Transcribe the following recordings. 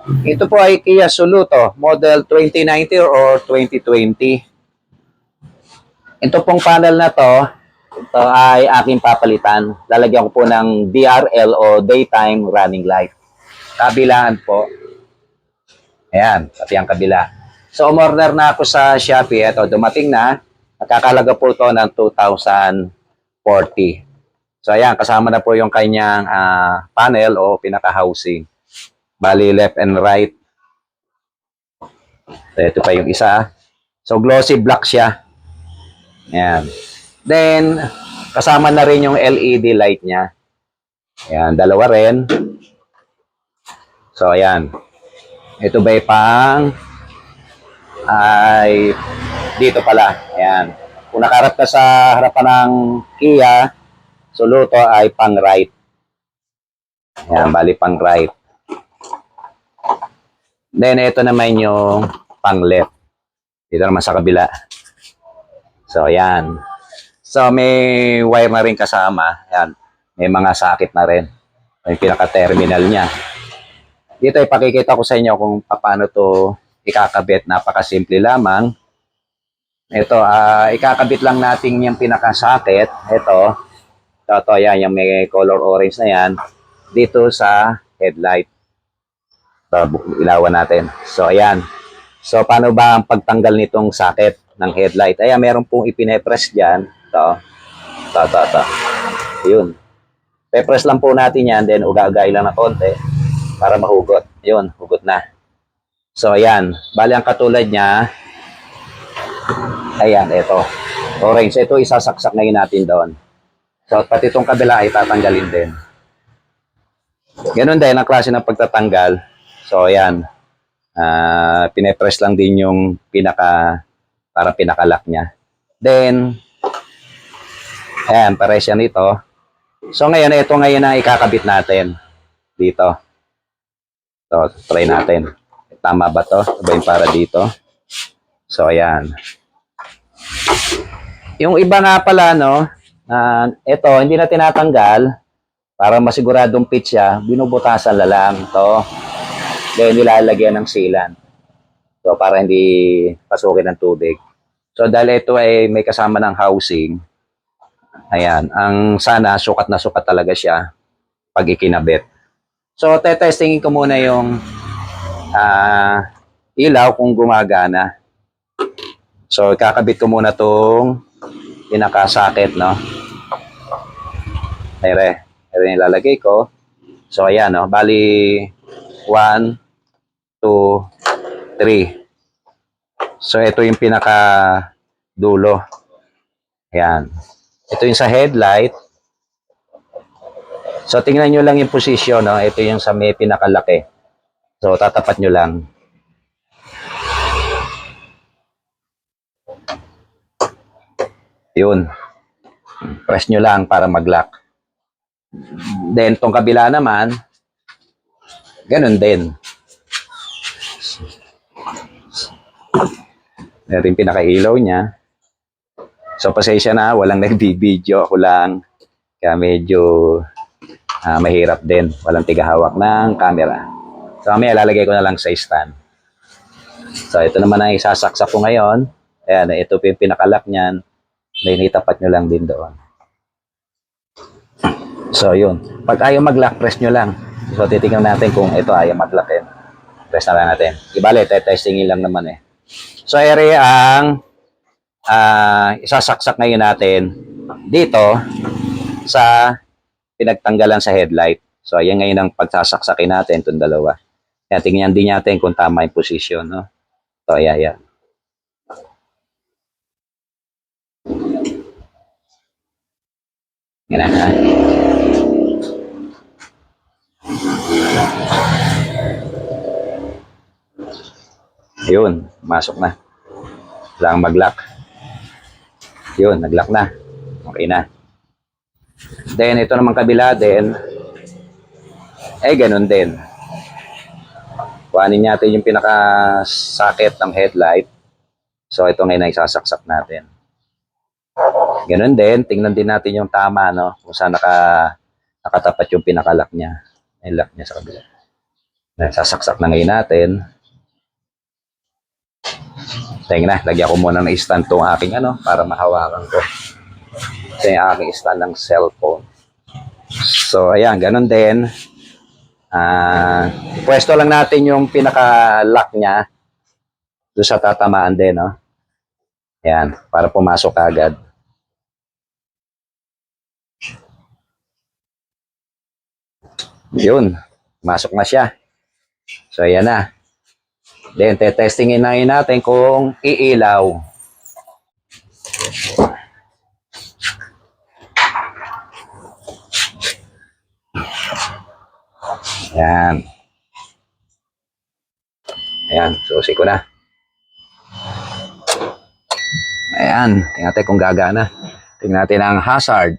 Ito po ay Kia Soluto, model 2019 or 2020. Ito pong panel na to, ito ay aking papalitan. Lalagyan ko po ng DRL o Daytime Running Light. Kabilaan po. Ayan, pati ang kabila. So, umorder na ako sa Shopee. Ito, dumating na. Nakakalaga po ito ng 2,040. So, ayan, kasama na po yung kanyang panel o pinaka-housing. Bali, left and right. So, ito pa yung isa. So, glossy black siya. Ayan. Then, kasama na rin yung LED light niya. Ayan, dalawa rin. So, ayan. Ito ba pang ay dito pala. Ayan. Kung nakaharap ka sa harapan ng Kia Soluto ay pang right. Ayan, bali pang right. Then, ito naman yung pang left. Dito naman sa kabila. So, ayan. So, may wire na rin kasama. Ayan. May mga sakit na rin. May pinaka-terminal niya. Dito ipakikita ko sa inyo kung paano to ikakabit. Napakasimple lamang. Ito, ikakabit lang natin yung pinaka-socket. Ito, yan, yung may color orange na yan. Dito sa headlight. So, ilawan natin. So, ayan. So, paano ba ang pagtanggal nitong socket ng headlight? Ayan, meron pong ipinepress dyan. Ito. Yun. Pepress lang po natin yan, then uga-ugay lang na konti para mahugot. Yun, hugot na. So, ayan. Bali, ang katulad niya, ayan, ito. Orange. Ito, isasaksak ngayon natin doon. So, pati itong kabila ay tatanggalin din. Ganun din ang klase ng pagtatanggal. So, ayan. Pinepress lang din yung para pinaka-lock niya. Then, ayan, pares yan ito. So, ngayon, ito ngayon ang ikakabit natin. Dito. So, try natin. Tama ba to? Ito ba yung para dito? So, ayan. Yung iba nga pala, no, ito, hindi na tinatanggal para masiguradong pitch siya, binubutasan na lang to. Then, nilalagyan ng sealant. So, para hindi pasukin ng tubig. So, dahil ito ay may kasama ng housing, ayan, ang sana, sukat na sukat talaga siya pag ikinabit. So, testingin ko muna yung ilaw kung gumagana. So, kakabit ko muna tong pinaka-socket, no? Ere nilalagay ko. So, ayan, no? Bali, 1, 2, 3. So, ito yung pinaka-dulo. Ayan. Ito yung sa headlight. So, tingnan nyo lang yung posisyon, no? Ito yung sa may pinakalaki. So, tatapat nyo lang. Yun. Press nyo lang para mag-lock. Then, tong kabila naman, ganun din. Meron yung pinaka-ilaw niya. So, pasensya na, walang nagbibideo. Ako lang. Kaya medyo mahirap din. Walang tigahawak ng camera. So, mamaya lalagay ko na lang sa stand. So, ito naman ang isasaksak ko ngayon. Ayan, ito yung pinaka-lock niyan. Then, itapat nyo lang din doon. So, yun. Pag ayaw mag-lock, press nyo lang. So, titignan natin kung ito ayaw mag-lock. Press na lang natin. Ibali, testingin lang naman eh. So, ere ang isasaksak ngayon natin dito sa pinagtanggalan sa headlight. So, ayan ngayon ang pagsasaksakin natin itong dalawa. Kaya tingnan din natin kung tama yung posisyon. No? So, ayan. Yan na. Ayun, masok na. Kailangan mag-lock. Yun, nag-lock na. Okay na. Then, ito naman kabila din. Ganun din. Kuhanin natin yung pinaka-socket ng headlight. So, ito ngayon na isasaksak natin. Ganun din. Tingnan din natin yung tama, no? Kung saan nakatapat yung pinaka-lock niya. Yung lock niya sa kabila. Sasaksak na ngayon natin. Tingnan na, lagyan ko muna ng stand tong aking para mahawakan ko. Ito yung aking stand ng cellphone. So, ayan, ganun din. Pwesto lang natin yung pinaka-lock niya doon sa tatamaan din, no? Ayan, para pumasok agad. Yun, pumasok na siya. So, ayan na. Then, testingin na natin kung iilaw. Ayan. Ayan, susi ko na. Ayan, tingnan natin kung gagana. Tingnan natin ang hazard.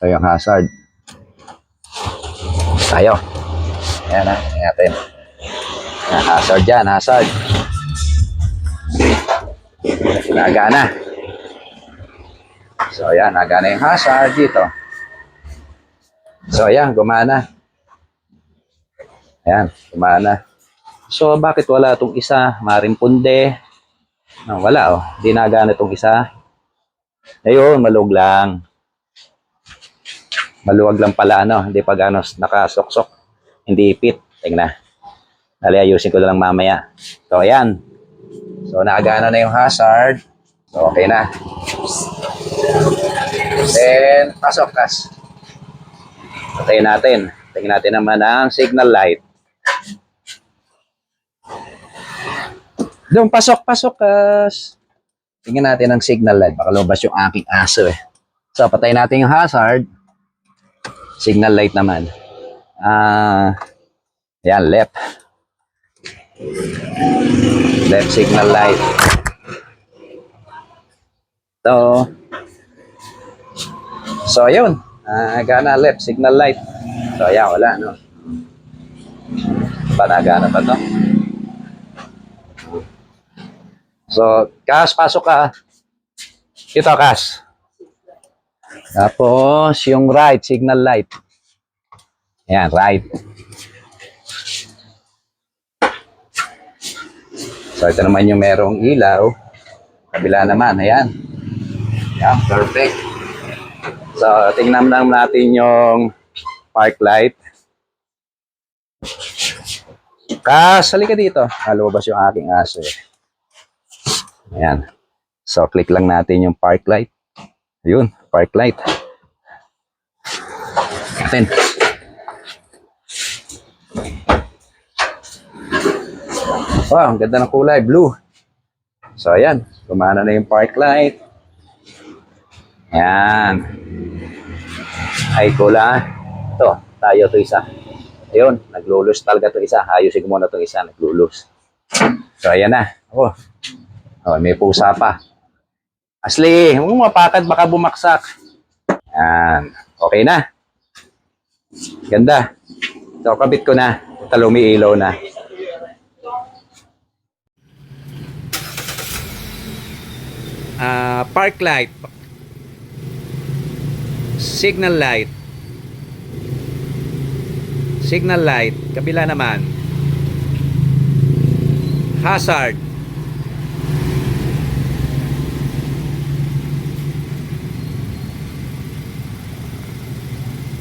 Ito yung hazard. Tayo. Ayan na, tingnan natin. Hazard dyan, hazard. Nagana. So, ayan, nagana yung hazard dito. So, ayan, gumana. Ayan, gumana. So, bakit wala itong isa? Maring punde. Wala, oh. Di nagana itong isa. Ayun, maluwag lang. Maluwag lang pala, Hindi pa gano'n nakasuksok. Hindi ipit. Tingnan. Dali, ayusin ko na lang mamaya. So, ayan. So, nakagana na yung hazard. So, okay na. Then, pasok, kas. Patayin natin. Tingnan natin naman ang signal light. Doon, pasok, kas. Tingnan natin ang signal light. Baka lumabas yung aking aso, eh. So, patayin natin yung hazard. Signal light naman. Ayan, left. Left signal light. So ayun. Gana left signal light. So ayan, wala, Panagana pa to. So, Kas, pasok ka. Ito, Kas. Tapos, yung right signal light. Ayan, right. So, ito naman yung merong ilaw. Kabila naman, ayan. Yeah, perfect. So, tingnan lang natin yung park light. Kas, halika dito. Lumabas yung aking aso. Ayan. So, click lang natin yung park light. Ayun, park light. Atin. Wow, ang ganda ng kulay, blue. So, ayan. Gumana na yung park light. Ayan. Ay, kulay. Ito, tayo to isa. Ayun, naglulus talaga to isa. Ayusin ko muna to isa, naglulus. So, ayan na. Oh, may pusa pa. Asli, huwag mo mapakad, baka bumaksak. Ayan. Okay na. Ganda. So, kabit ko na. Talumi ilaw na. Park light, signal light, kabila naman, hazard,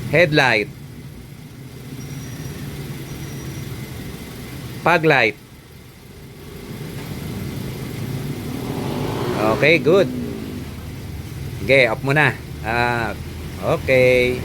headlight, fog light. Okay, good. Okay, off mo na. Okay.